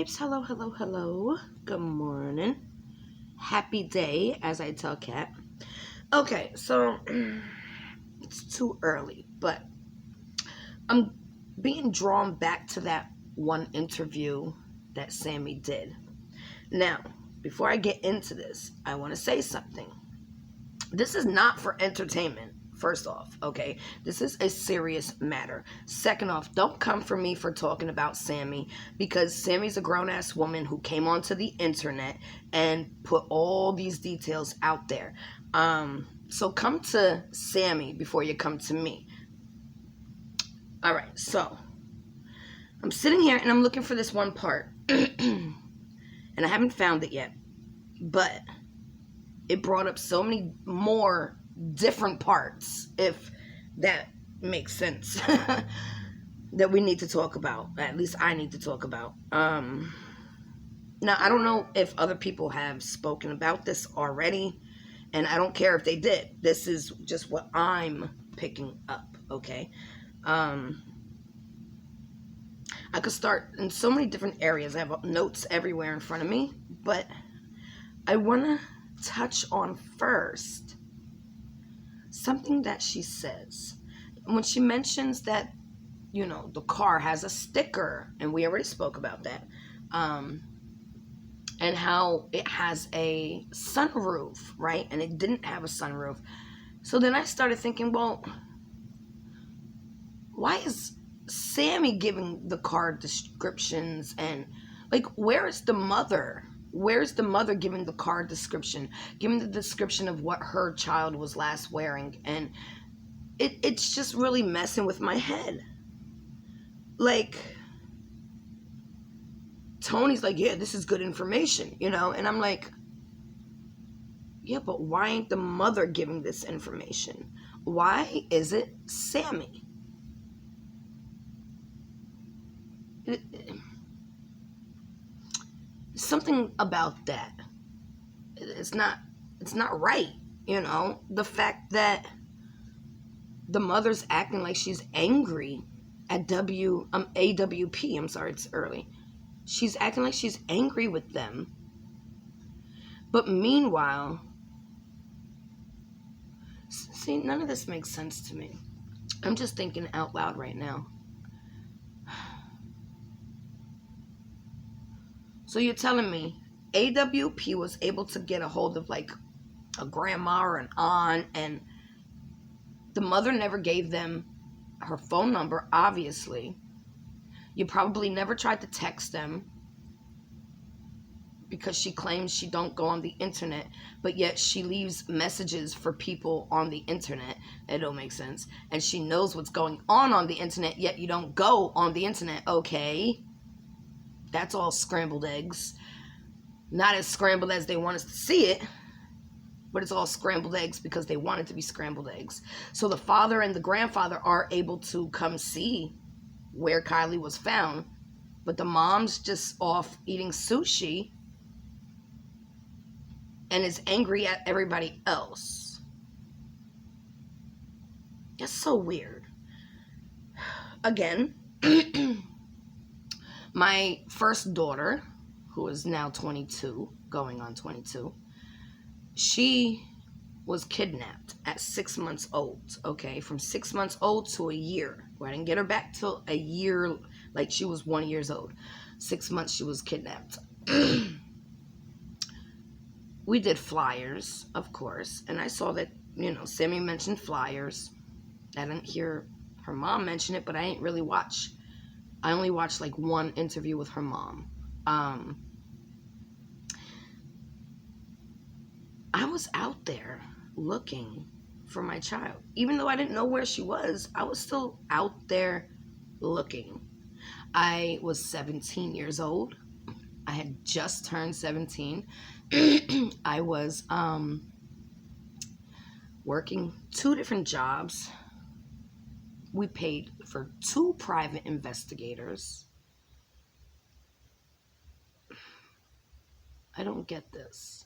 peeps, hello, hello, hello. Good morning. Happy day, as I tell Kat. Okay, so it's too early, but I'm being drawn back to that one interview that Sammy did. Now, before I get into this, I want to say something. This is not for entertainment. First off, okay, this is a serious matter. Second off, don't come for me for talking about Sammy, because Sammy's a grown-ass woman who came onto the internet and put all these details out there. So come to Sammy before you come to me. All right, so I'm sitting here and I'm looking for this one part, and I haven't found it yet, but it brought up so many more different parts, if that makes sense, that we need to talk about. At least I need to talk about. Now, I don't know if other people have spoken about this already, and I don't care if they did. This is just what I'm picking up, okay? I could start in so many different areas. I have notes everywhere in front of me, but I want to touch on first something that she says. When she mentions that, you know, the car has a sticker, and we already spoke about that, and how it has a sunroof, right? And it didn't have a sunroof. So then I started thinking, well, why is Sammy giving the car descriptions? And, like, where is the mother? Where's the mother giving the car description, giving the description of what her child was last wearing? And it's just really messing with my head. Like, Tony's like, yeah, this is good information, you know? And I'm like, yeah, but why ain't the mother giving this information? Why is it Sammy? Something about that. It's not right, you know? The fact that the mother's acting like she's angry at AWP. I'm sorry, it's early. She's acting like she's angry with them. But meanwhile, see, none of this makes sense to me. I'm just thinking out loud right now. So you're telling me AWP was able to get a hold of, like, a grandma or an aunt, and the mother never gave them her phone number, obviously. You probably never tried to text them, because she claims she don't go on the internet, but yet she leaves messages for people on the internet. It don't make sense. And she knows what's going on the internet, yet you don't go on the internet. Okay, that's all scrambled eggs. Not as scrambled as they want us to see it, but it's all scrambled eggs because they want it to be scrambled eggs. So the father and the grandfather are able to come see where Kylie was found, but the mom's just off eating sushi and is angry at everybody else. That's so weird. Again, my first daughter, who is now 22, going on 22, she was kidnapped at 6 months old, okay? From 6 months old to a year. Well, I didn't get her back till a year, like she was 1 year old. 6 months she was kidnapped. We did flyers, of course, and I saw that, you know, Sammy mentioned flyers. I didn't hear her mom mention it, but I didn't really watch. I only watched, like, one interview with her mom. I was out there looking for my child. Even though I didn't know where she was, I was still out there looking. I was 17 years old. I had just turned 17. I was working 2 different jobs. We paid for 2 private investigators. I don't get this.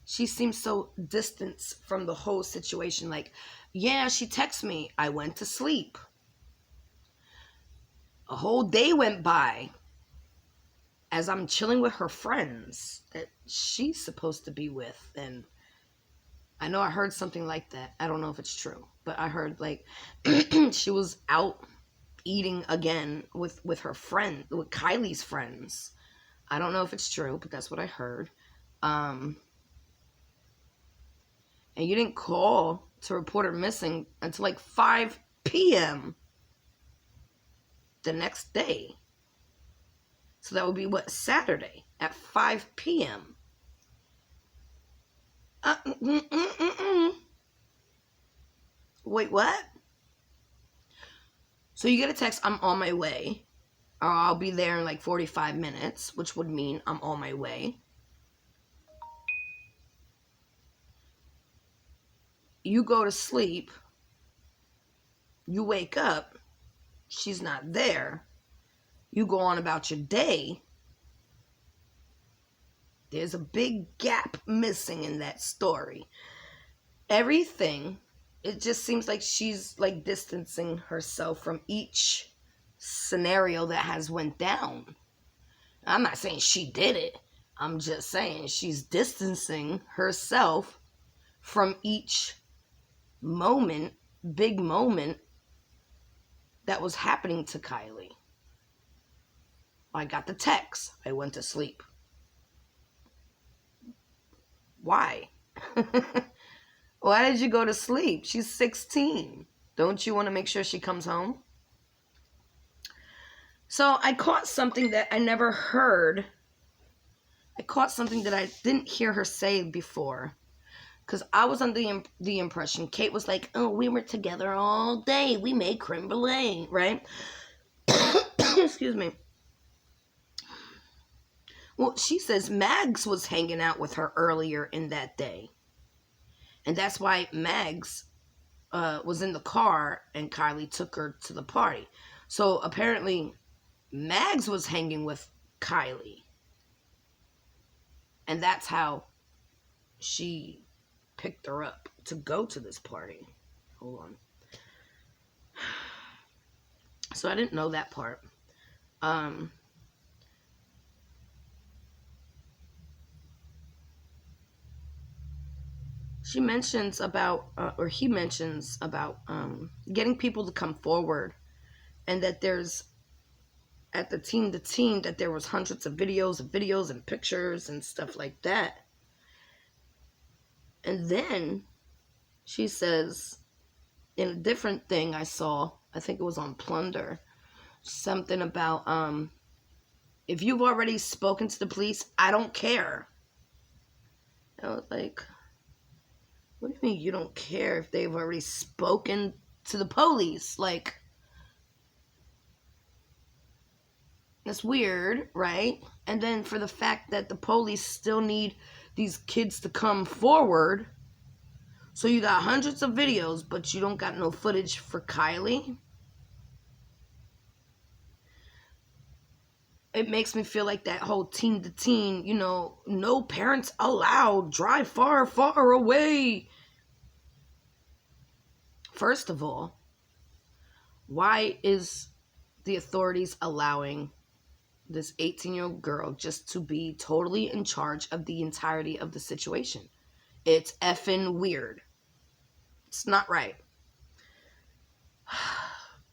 She seems so distant from the whole situation. Like, yeah, she texted me. I went to sleep. A whole day went by. as I'm chilling with her friends that she's supposed to be with. And I know I heard something like that. I don't know if it's true, but I heard like she was out eating again with her friend, with Kylie's friends. I don't know if it's true, but that's what I heard. And you didn't call to report her missing until like 5 p.m. the next day. So that would be what, Saturday at 5 p.m. Wait, what? So you get a text, I'm on my way, or I'll be there in like 45 minutes, which would mean I'm on my way. You go to sleep, you wake up, she's not there, you go on about your day. There's a big gap missing in that story. Everything, it just seems like she's like distancing herself from each scenario that has went down. I'm not saying she did it. I'm just saying she's distancing herself from each moment, big moment that was happening to Kylie. I got the text. I went to sleep. Why? Why did you go to sleep? She's 16. Don't you want to make sure she comes home? So I caught something that I never heard. I caught something that I didn't hear her say before. Because I was under the impression, Kate was like, oh, we were together all day. We made creme brulee, right? Excuse me. Well, she says Mags was hanging out with her earlier in that day. And that's why Mags was in the car and Kylie took her to the party. So apparently Mags was hanging with Kylie. And that's how she picked her up to go to this party. Hold on. So I didn't know that part. She mentions about, or he mentions about getting people to come forward, and that there's, at the team that there was hundreds of videos and pictures and stuff like that. And then she says, in a different thing I saw, I think it was on Plunder, something about, if you've already spoken to the police, I don't care. I was like, what do you mean you don't care if they've already spoken to the police? Like, that's weird, right? And then for the fact that the police still need these kids to come forward. So you got hundreds of videos, but you don't got no footage for Kylie. It makes me feel like that whole teen to teen, you know, no parents allowed, drive far, far away. First of all, why is the authorities allowing this 18-year-old girl just to be totally in charge of the entirety of the situation? It's effing weird. It's not right.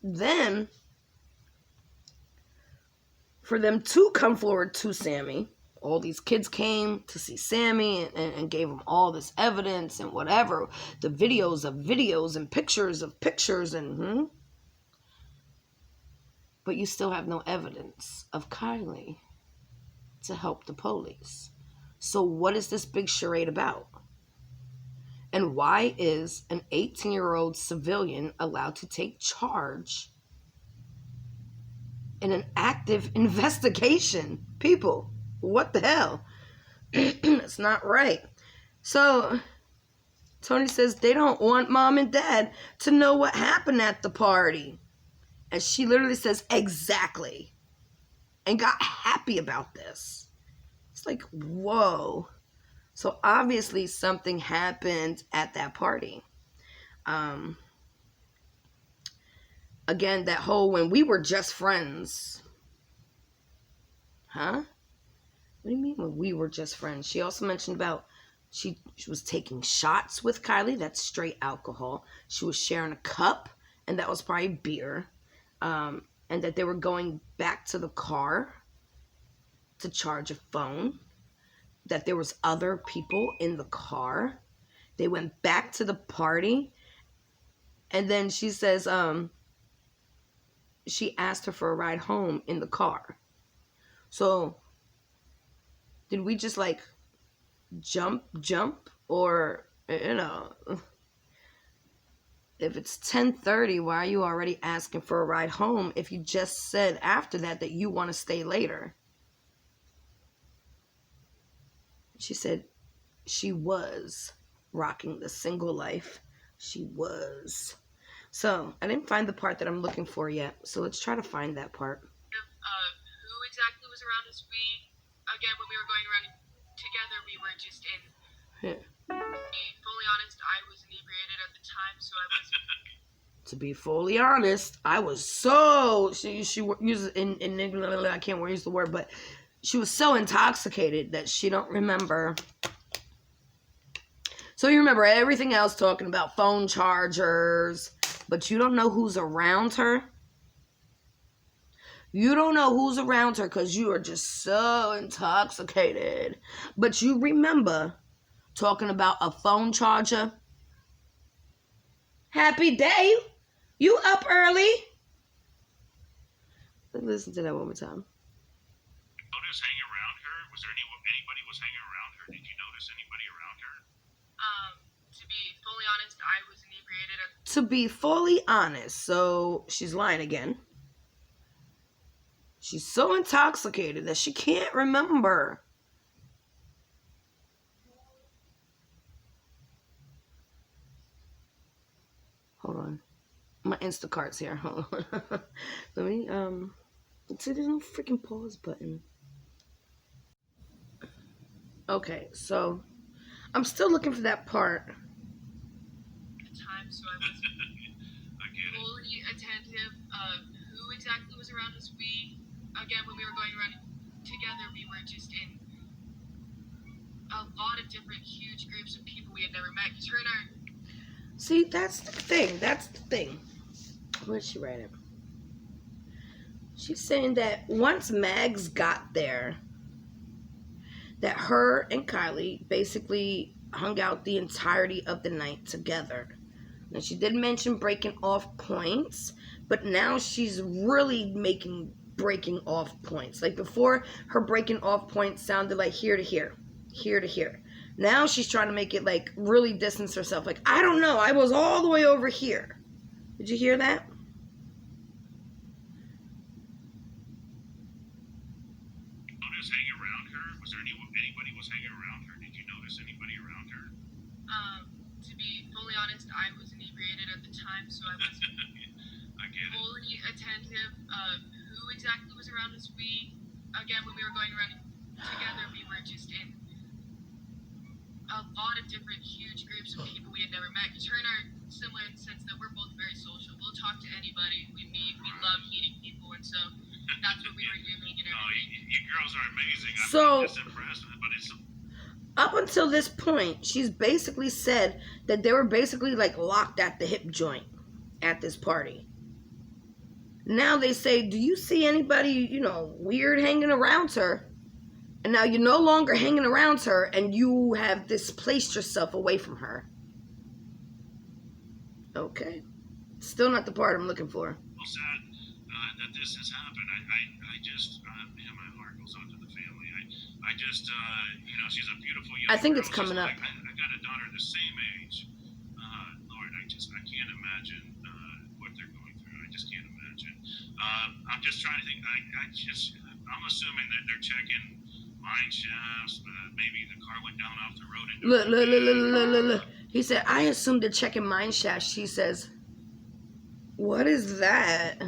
Then, for them to come forward to Sammy, all these kids came to see Sammy and gave him all this evidence and whatever, the videos of videos and pictures of pictures and but you still have no evidence of Kylie to help the police. So what is this big charade about? And why is an 18-year-old civilian allowed to take charge in an active investigation? People, what the hell? It's not right. So Tony says they don't want mom and dad to know what happened at the party. And she literally says, exactly. And got happy about this. It's like, whoa. So obviously something happened at that party. Again, that whole when we were just friends. Huh? What do you mean when we were just friends? She also mentioned about she was taking shots with Kylie. That's straight alcohol. She was sharing a cup, and that was probably beer. And that they were going back to the car to charge a phone. That there was other people in the car. They went back to the party, and then she says she asked her for a ride home in the car. So did we just like jump, or if it's 10:30, why are you already asking for a ride home if you just said after that you want to stay later? She said she was rocking the single life. She was. So I didn't find the part that I'm looking for yet, so let's try to find that part. Who exactly was around us? Again, when we were going around together, we were just in. Yeah. To be fully honest, I was inebriated at the time, so I was. To be fully honest, I was so she uses in I can't use the word, but she was so intoxicated that she don't remember. So you remember everything else, talking about phone chargers, but you don't know who's around her. You don't know who's around her because you are just so intoxicated. But you remember talking about a phone charger. Happy day. You up early? Listen to that one more time. Notice hanging around her? Was there anybody was hanging around her? Did you notice anybody around her? To be fully honest, I was inebriated. To be fully honest, so she's lying again. She's so intoxicated that she can't remember. Hold on. My Instacart's here. Hold on. Let me, let's see, there's no freaking pause button. Okay, so I'm still looking for that part. Time, so I was fully attentive of who exactly was around us. Again, when we were going around together, we were just in a lot of different huge groups of people we had never met. Because her and our. See, that's the thing. Where's she writing? She's saying that once Mags got there, that her and Kylie basically hung out the entirety of the night together. Now, she did mention breaking off points, but now she's really breaking off points. Like before, her breaking off points sounded like here to here, here to here. Now she's trying to make it like really distance herself. Like, I don't know, I was all the way over here. Did you hear that? Notice hanging around her? Was there anybody was hanging around her? Did you notice anybody around her? To be fully honest, I was inebriated at the time, so I was fully attentive of who exactly was around us. Again, when we were going around together, we were just in a lot of different huge groups of people we had never met. Because her and I are similar in the sense that we're both very social. We'll talk to anybody we meet. We love meeting people, and so that's what we were doing and everything. You girls are amazing. I'm just impressed, but it's. Up until this point, she's basically said that they were basically like locked at the hip joint at this party. Now they say, do you see anybody, weird hanging around her? And now you're no longer hanging around her and you have displaced yourself away from her. Okay. Still not the part I'm looking for. So sad that this has happened. I just, man, my heart goes out to the family. I just, she's a beautiful young girl. I think it's coming up. I got a daughter the same age. Lord, I can't imagine what they're going through. I just can't imagine. I'm just trying to think. I'm assuming that they're checking mine shafts. Maybe the car went down off the road. Look. He said, I assume they're checking mine shafts. She says, what is that?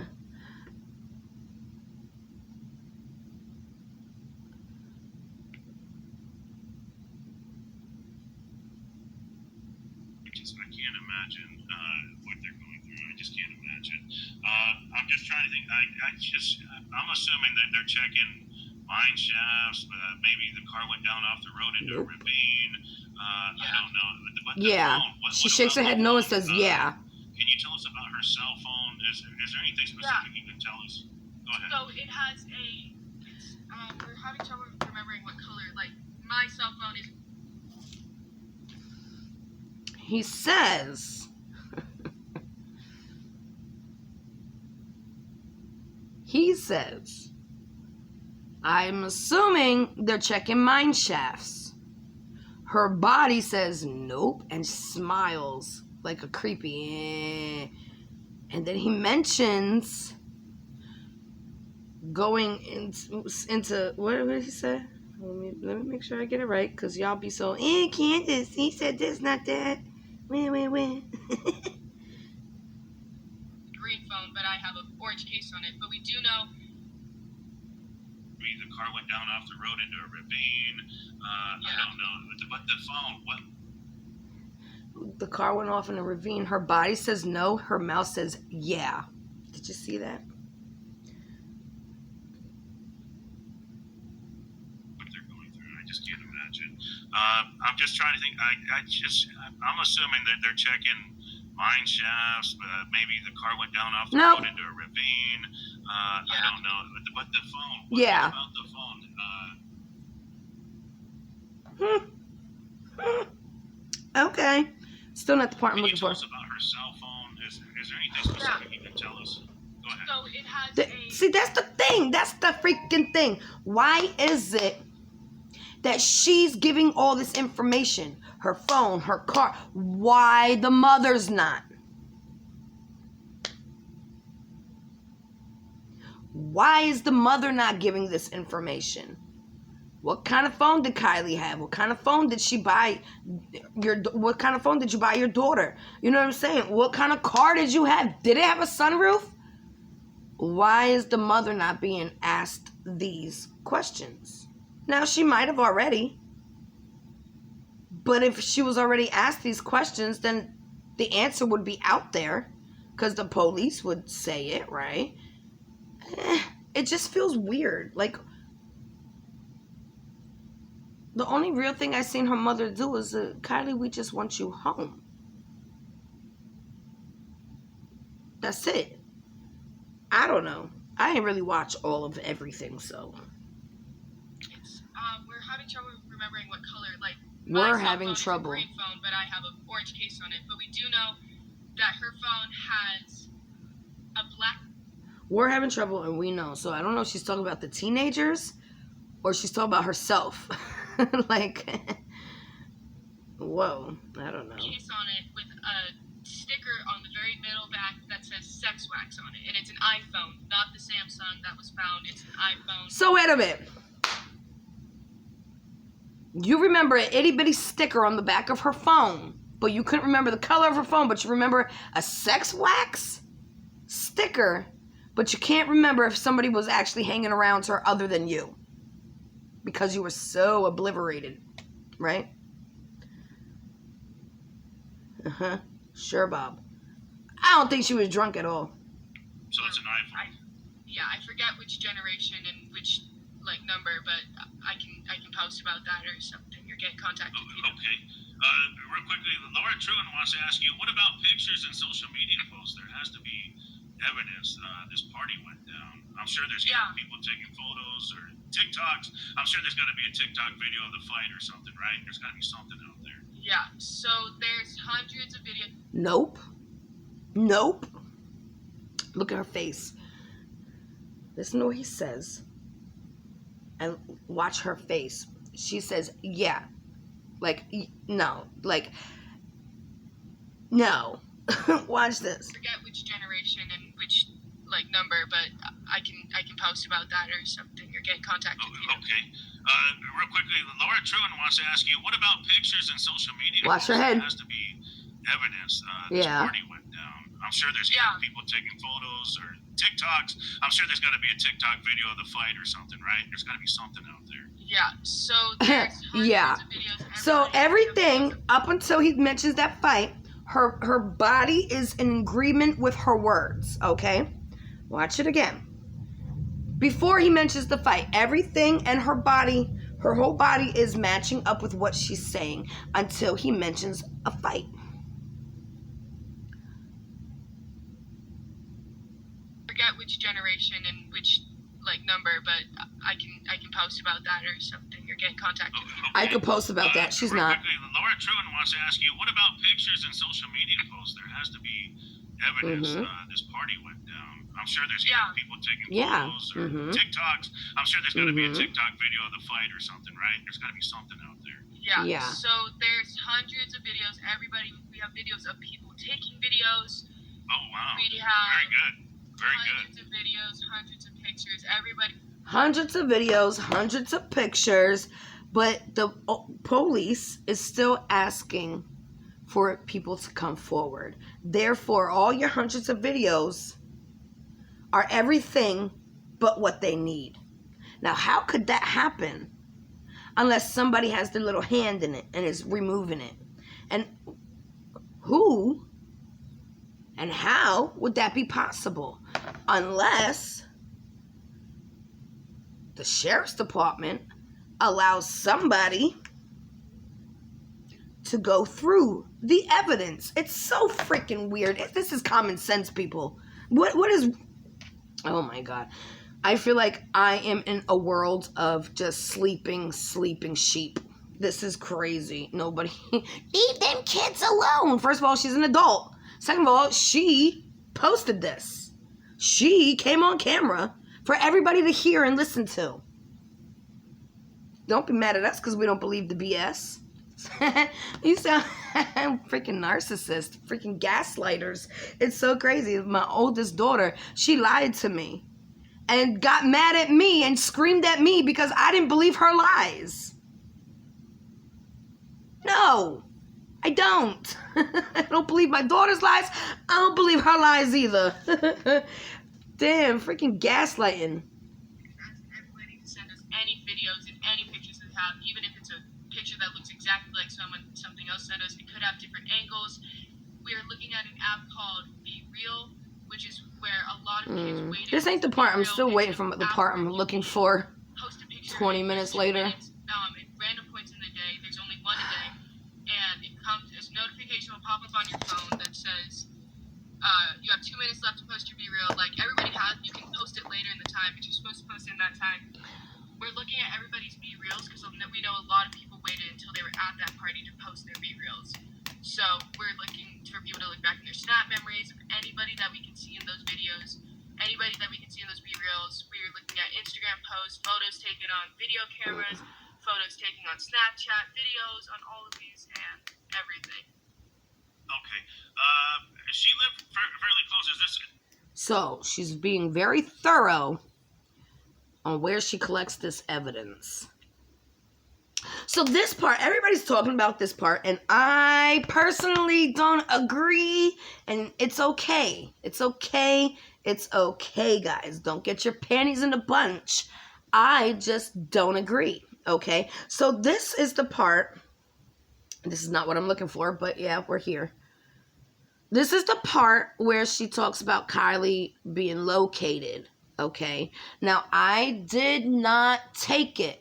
I can't imagine what they're going through. I just can't imagine. I'm just trying to think. I'm assuming that they're checking mine shafts. Maybe the car went down off the road into a ravine. I don't know. But the phone, She shakes her head no and says, yeah. Can you tell us about her cell phone? Is there anything specific you can tell us? Go ahead. So it has we're having trouble remembering what color. Like, my cell phone is... He says... He says, I'm assuming they're checking mine shafts. Her body says nope and smiles like a creepy. And then he mentions going into what did he say? Let me make sure I get it right, because y'all be so, Candace, he said this, not that. When. Green phone, but I have an orange case on it. But we do know the car went down off the road into a ravine. I don't know. But the phone, what? The car went off in a ravine. Her body says no. Her mouth says yeah. Did you see that? What they're going through, I just can't imagine. I'm just trying to think. I'm assuming that they're checking mine shafts. Maybe the car went down off the road into a ravine. I don't know. But the phone. What about the phone? Okay. Still not the part I'm looking for. Can you tell us about her cell phone? Is there anything specific you can tell us? Go ahead. So it has See, that's the thing. That's the freaking thing. Why is it that she's giving all this information? Her phone, her car. Why the mother's not? Why is the mother not giving this information? What kind of phone did Kylie have? What kind of phone did she buy? What kind of phone did you buy your daughter? You know what I'm saying? What kind of car did you have? Did it have a sunroof? Why is the mother not being asked these questions? Now, she might have already. But if she was already asked these questions, then the answer would be out there. Because the police would say it, right? It just feels weird. Like, the only real thing I seen her mother do is, Kylie, we just want you home. That's it. I don't know. I didn't really watch all of everything, so. We're having trouble remembering what color. Like, we're having trouble. Green phone, but I have an orange case on it. But we do know that her phone has a black. We're having trouble, and we know. So I don't know if she's talking about the teenagers or she's talking about herself. Like, whoa, I don't know. Case on it with a sticker on the very middle back that says sex wax on it. And it's an iPhone, not the Samsung that was found. It's an iPhone. So wait a minute. You remember an itty bitty sticker on the back of her phone, but you couldn't remember the color of her phone, but you remember a sex wax sticker, but you can't remember if somebody was actually hanging around her other than you. Because you were so obliterated, right? Uh-huh. Sure, Bob. I don't think she was drunk at all. So it's an iPhone. I forget which generation and which number, but I can post about that or something or get in contact with you. Okay. Real quickly, Laura Truan wants to ask you, what about pictures and social media posts? There has to be evidence this party went down. I'm sure there's people taking photos or TikToks. I'm sure there's got to be a TikTok video of the fight or something, right? There's got to be something out there. Yeah, so there's hundreds of videos. Nope. Look at her face. Listen to what he says. And watch her face. She says, yeah. No. No. Watch this. I forget which generation and which number, but I can post about that or something or get in contact with you. Okay. Real quickly, Laura Truan wants to ask you, what about pictures and social media? Watch her head. There has to be evidence this party went down. I'm sure there's people taking photos or TikToks. I'm sure there's got to be a TikTok video of the fight or something, right? There's got to be something out there. Yeah, so there's hundreds of videos. So everything up until he mentions that fight, her body is in agreement with her words, okay? Watch it again. Before he mentions the fight, everything and her whole body is matching up with what she's saying until he mentions a fight. Forget which generation and which number, but I can post about that or something, or get in contact with you. I could post about that. She's not. Laura Truman wants to ask you, what about pictures and social media posts? There has to be evidence this party went down. I'm sure there's people taking photos or TikToks. I'm sure there's got to be a TikTok video of the fight or something, right? There's got to be something out there. Yeah. So there's hundreds of videos. We have videos of people taking videos. Oh, wow. We have very good. Hundreds of videos, hundreds of pictures, everybody. Hundreds of videos, hundreds of pictures, but the police is still asking for people to come forward. Therefore, all your hundreds of videos are everything but what they need. Now, how could that happen unless somebody has their little hand in it and is removing it? And who and how would that be possible? Unless the sheriff's department allows somebody to go through the evidence. It's so freaking weird. This is common sense, people. What is... Oh my God. I feel like I am in a world of just sleeping sheep. This is crazy. Nobody... Leave them kids alone. First of all, she's an adult. Second of all, she posted this. She came on camera for everybody to hear and listen to. Don't be mad at us because we don't believe the BS. You sound freaking narcissist, freaking gaslighters. It's so crazy. My oldest daughter, she lied to me and got mad at me and screamed at me because I didn't believe her lies. No, I don't. I don't believe my daughter's lies. I don't believe her lies either. Damn, freaking gaslighting. Ask everybody to send us any videos and any pictures they have, even if it's a picture that looks exactly like something else sent us. It could have different angles. We are looking at an app called Be Real, which is where a lot of kids waited. This ain't the part. I'm still waiting for the part I'm looking for. 20 minutes later. At random points in the day. There's only one a day, and it comes as a notification will pop up on your phone that says you have 2 minutes left to post your Be Real. Like, everybody has, you can post it later in the time, but you're supposed to post it in that time. We're looking at everybody's Be Reals because we know a lot of people waited until they were at that party to post their Be Reals. So we're looking for people to look back in their Snap memories of anybody that we can see in those videos, anybody that we can see in those Be Reals. We're looking at Instagram posts, photos taken on video cameras, photos taken on Snapchat, videos on all of these, and everything. Okay. She lived fairly close. Is this... So, she's being very thorough on where she collects this evidence. So this part, everybody's talking about this part, and I personally don't agree, and it's okay. It's okay. It's okay, guys. Don't get your panties in a bunch. I just don't agree, okay? So this is the part, this is not what I'm looking for, but yeah, we're here. This is the part where she talks about Kylie being located, okay? Now, I did not take it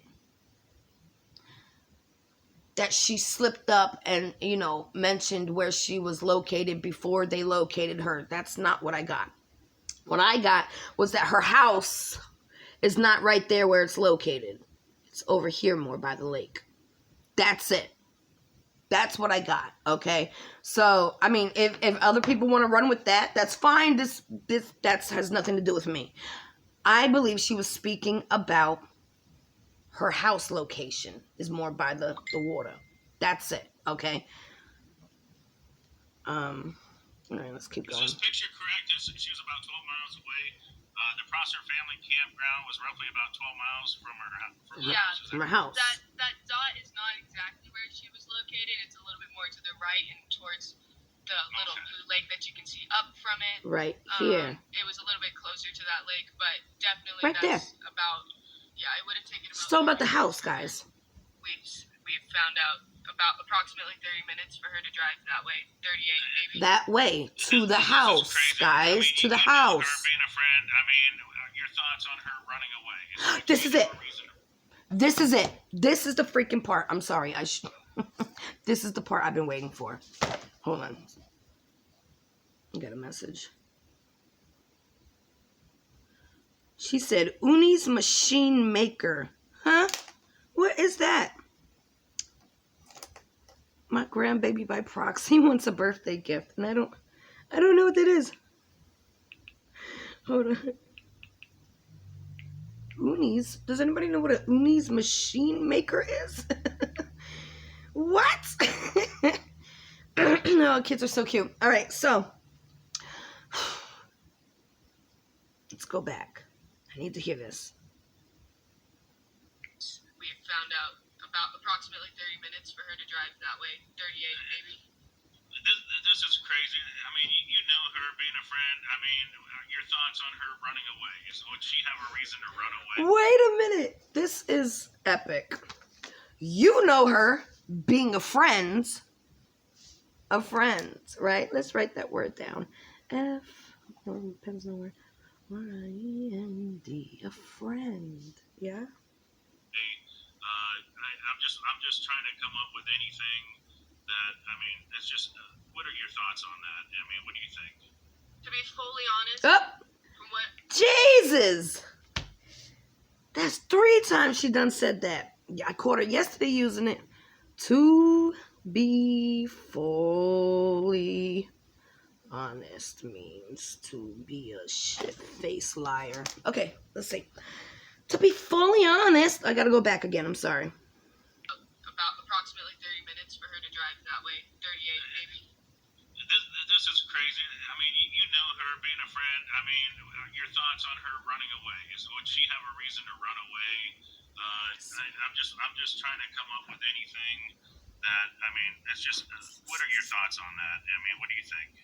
that she slipped up and, mentioned where she was located before they located her. That's not what I got. What I got was that her house is not right there where it's located. It's over here more by the lake. That's it. That's what I got, okay? So, I mean, if other people want to run with that, that's fine. That has nothing to do with me. I believe she was speaking about her house location is more by the water. That's it, okay? All right, let's keep going. Is this picture correct? She was about 12 miles away. The Prosser family campground was roughly about 12 miles from her house. From her house. That dot is not exactly where she was located. It's a little bit more to the right and towards the little blue lake that you can see up from it. Right here. It was a little bit closer to that lake, but definitely right that's there. About, yeah, it would have taken about... She's talking about the house, guys. We've found out about approximately 30 minutes for her to drive that way, 38 maybe. That way, to the house, guys, to the house. Her being a friend, I mean, you're thoughts on her running away? This is it. This is it. This is the freaking part. I'm sorry. This is the part I've been waiting for. Hold on. I got a message. She said, Uni's machine maker. Huh? What is that? My grandbaby by proxy wants a birthday gift, and I don't know what that is. Hold on. Uni's? Does anybody know what a Uni's machine maker is? What? No, kids are so cute. All right, so let's go back. I need to hear this. We found out about approximately 30 minutes for her to drive that way. 38, maybe. This is crazy. I mean, you know her being a friend. I mean, your thoughts on her running away? Would she have a reason to run away? Wait a minute. This is epic. You know her being a friend. A friend, right? Let's write that word down. F, depends on where. Y-N-D, a friend. Yeah? Hey, I'm just trying to come up with anything that, I mean, it's just, what are your thoughts on that? I mean, what do you think? To be fully honest, from what... Jesus! That's 3 times she done said that. I caught her yesterday using it. To be fully honest means to be a shit-faced liar. Okay, let's see. To be fully honest, I gotta go back again. I'm sorry. About approximately 30 minutes for her to drive that way. 38, maybe. This is crazy. I mean, you know her being a friend. I mean, your thoughts on her running away? Would she have a reason to run away? I'm just trying to come up with anything that, I mean, it's just, what are your thoughts on that? I mean, what do you think?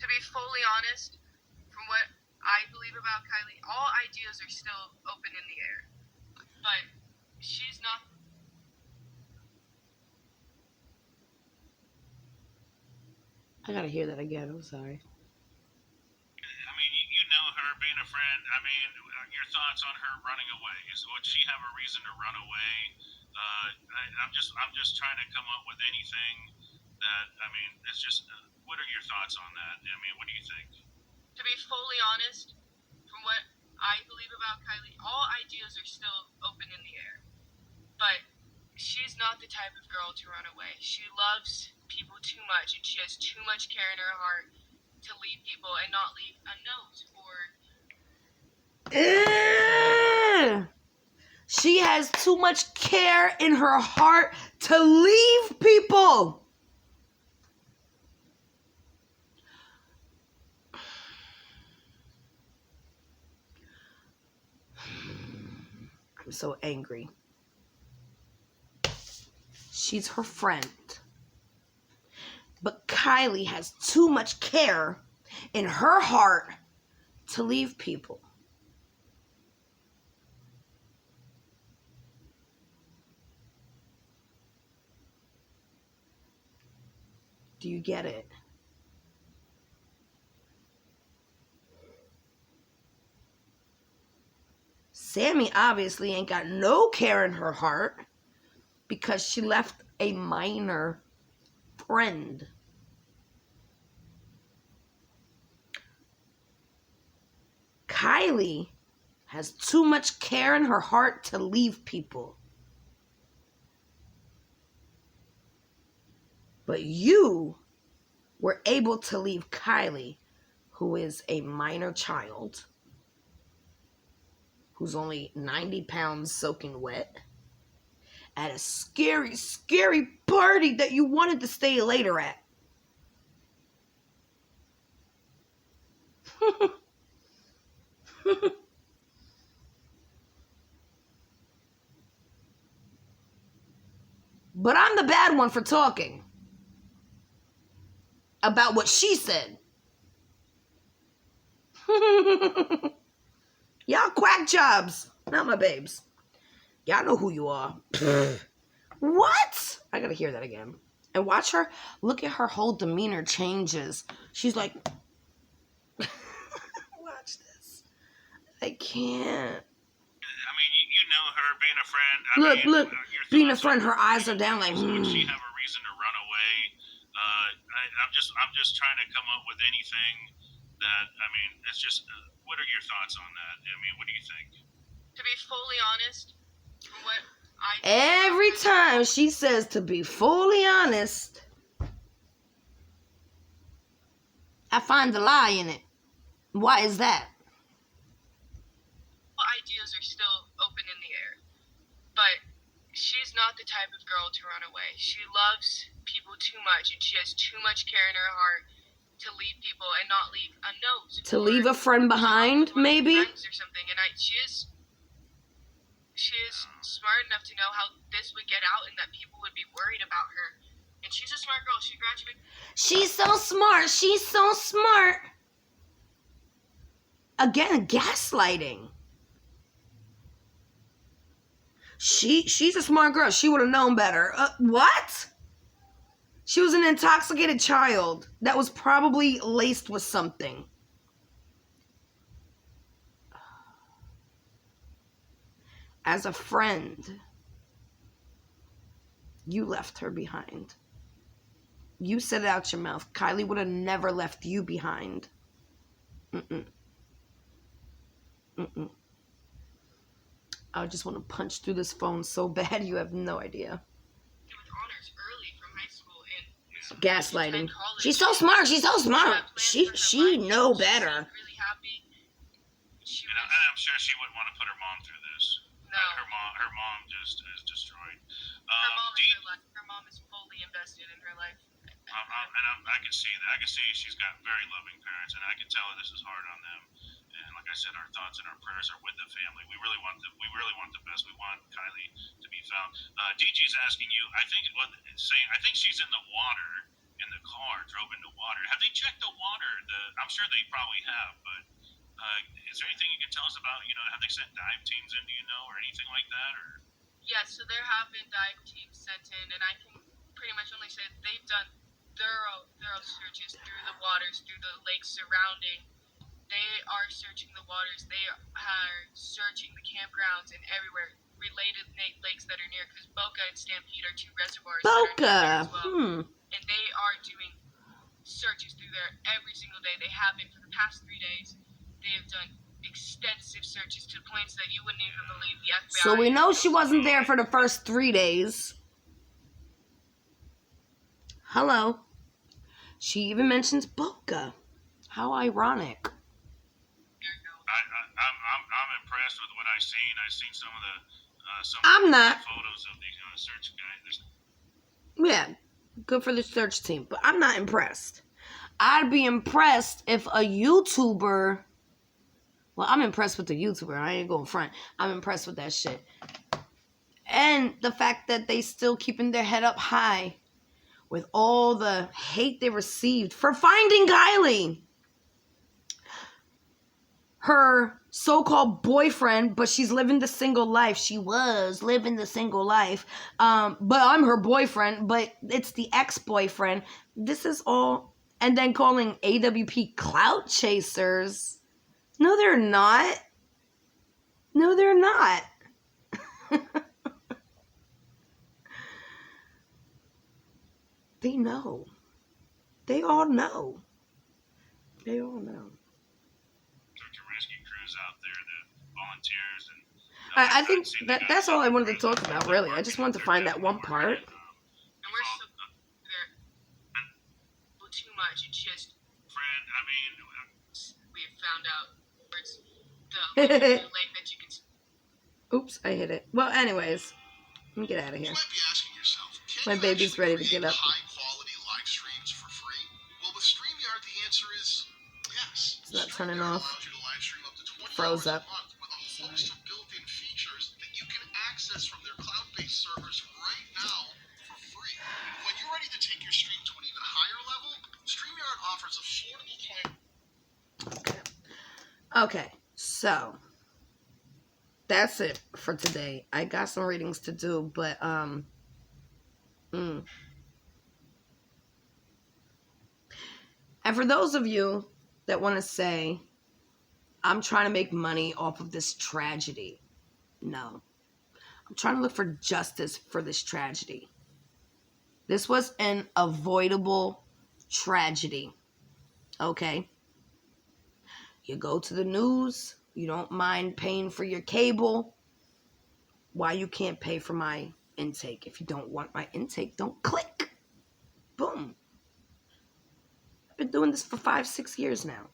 To be fully honest, from what I believe about Kylie, all ideas are still open in the air. But she's not... I gotta hear that again. I'm sorry. I mean, you know her being a friend. I mean, your thoughts on her running away? Would she have a reason to run away? I'm just trying to come up with anything that, I mean, it's just, what are your thoughts on that? I mean, what do you think? To be fully honest, from what I believe about Kylie, all ideas are still open in the air. But she's not the type of girl to run away. She loves people too much, and she has too much care in her heart to leave people and not leave a note or... She has too much care in her heart to leave people. I'm so angry. She's her friend. But Kylie has too much care in her heart to leave people. Do you get it? Sammy obviously ain't got no care in her heart because she left a minor friend. Kylie has too much care in her heart to leave people. But you were able to leave Kylie, who is a minor child, who's only 90 pounds soaking wet, at a scary, scary party that you wanted to stay later at. But I'm the bad one for talking about what she said. Y'all quack jobs, not my babes. Y'all know who you are. What? I gotta hear that again. And watch her, look at her whole demeanor changes. She's like, watch this. I can't. I mean, you know her being a friend. Look, Your being a thoughts friend, on her eyes are down like, would she have a reason to run away? I'm just trying to come up with anything that, I mean, it's just, what are your thoughts on that? I mean, what do you think? To be fully honest, from what I every time she says to be fully honest, I find the lie in it. Why is that? ideas are still open in the air. But she's not the type of girl to run away. She loves people too much, and she has too much care in her heart to leave people and not leave a note. To leave a friend behind, maybe? Friends or something. And she is smart enough to know how this would get out and that people would be worried about her. And she's a smart girl. She graduated. She's so smart. She's so smart. Again, gaslighting. She's a smart girl. She would have known better. What? She was an intoxicated child that was probably laced with something. As a friend, you left her behind. You said it out your mouth. Kylie would have never left you behind. I just want to punch through this phone so bad you have no idea. With honors early from high school and gaslighting. She's so smart. She's so smart. She know better. Really happy. And I'm sure she wouldn't want to put her mom through this. No. Her mom just is destroyed. Her mom is fully invested in her life. I can see that. I can see she's got very loving parents, and I can tell her this is hard on them. And like I said, our thoughts and our prayers are with the family. We really want the best. We want Kylie to be found. DG's asking you. I think she's in the water. In the car, drove into water. Have they checked the water? I'm sure they probably have, but is there anything you can tell us about? Have they sent dive teams in? Do you know, or anything like that? Or yes, so there have been dive teams sent in, and I can pretty much only say they've done thorough searches through the waters, through the lakes surrounding. They are searching the waters. They are searching the campgrounds and everywhere related lakes that are near, because Boca and Stampede are two reservoirs. Boca. As well. And they are doing searches through there every single day. They have been for the past 3 days. They have done extensive searches to points that you wouldn't even believe. The FBI. So we know she wasn't there for the first 3 days. Hello. She even mentions Boca. How ironic. I'm impressed with what I've seen. I've seen some of the photos of these search guys. Yeah, good for the search team, but I'm not impressed. I'd be impressed if a YouTuber. Well, I'm impressed with the YouTuber. I ain't going front. I'm impressed with that shit. And the fact that they still keeping their head up high with all the hate they received for finding Kylie. Her so-called boyfriend, but she's living the single life. She was living the single life. But I'm her boyfriend, but it's the ex-boyfriend. This is all. And then calling AWP clout chasers. No, they're not. No, they're not. They know. They all know. They all know. Search and rescue crews out there, the volunteers, and I think that's all I wanted to talk about, really. I just wanted to find that one part. And we're so there too much. It's just friend. I mean, we have found out where it's the lake that you can. Oops, I hit it. Well, anyways, let me get out of here. You might be asking yourself, My baby's ready to get up. High-quality live streams for free? Well, with StreamYard, the answer is yes. It's not turning off. Allows you to live stream up to 20 Froze hours up. a month with a host of built-in features that you can access from their cloud-based servers right now for free. When you're ready to take your stream to an even higher level, StreamYard offers affordable plan. Okay, so that's it for today. I got some readings to do, but and for those of you that want to say, I'm trying to make money off of this tragedy. No. I'm trying to look for justice for this tragedy. This was an avoidable tragedy. Okay? You go to the news. You don't mind paying for your cable. Why you can't pay for my intake? If you don't want my intake, don't click. Boom. I've been doing this for 5-6 years now.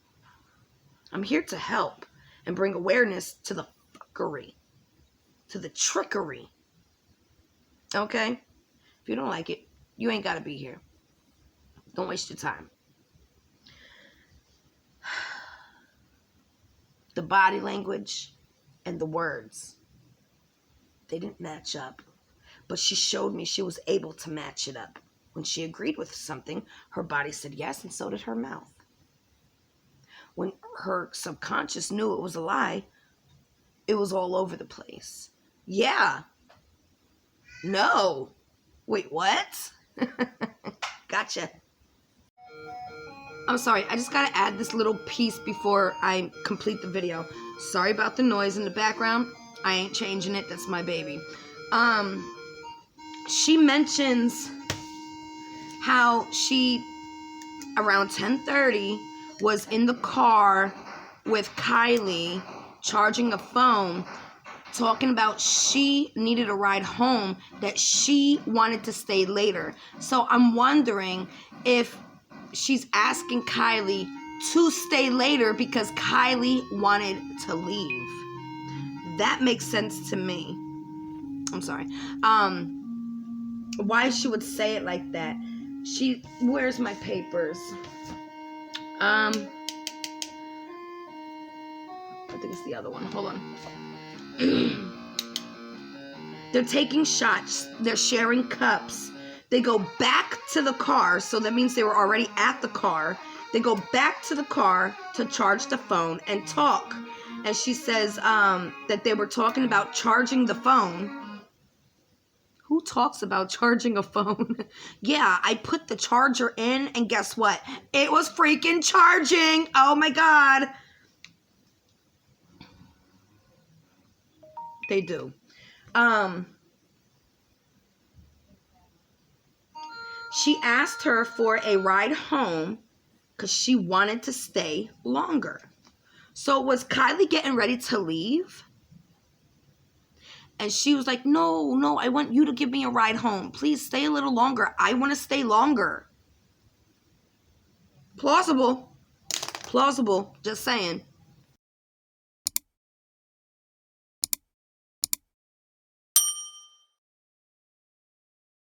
I'm here to help and bring awareness to the fuckery, to the trickery. Okay? If you don't like it, you ain't got to be here. Don't waste your time. The body language and the words, they didn't match up. But she showed me she was able to match it up. When she agreed with something, her body said yes, and so did her mouth. When her subconscious knew it was a lie, it was all over the place. Yeah. No. Wait, what? Gotcha. I'm sorry, I just gotta add this little piece before I complete the video. Sorry about the noise in the background. I ain't changing it, that's my baby. She mentions how she, around 10:30, was in the car with Kylie, charging a phone, talking about she needed a ride home, that she wanted to stay later. So I'm wondering if she's asking Kylie to stay later because Kylie wanted to leave. That makes sense to me. I'm sorry. Why she would say it like that. Where's my papers? I think it's the other one. Hold on. They're taking shots. They're sharing cups. They go back to the car. So that means they were already at the car. They go back to the car to charge the phone and talk. And she says that they were talking about charging the phone. Who talks about charging a phone? Yeah, I put the charger in, and guess what? It was freaking charging. Oh my God. They do. She asked her for a ride home because she wanted to stay longer. So was Kylie getting ready to leave? And she was like, no, I want you to give me a ride home. Please stay a little longer. I want to stay longer. Plausible. Just saying.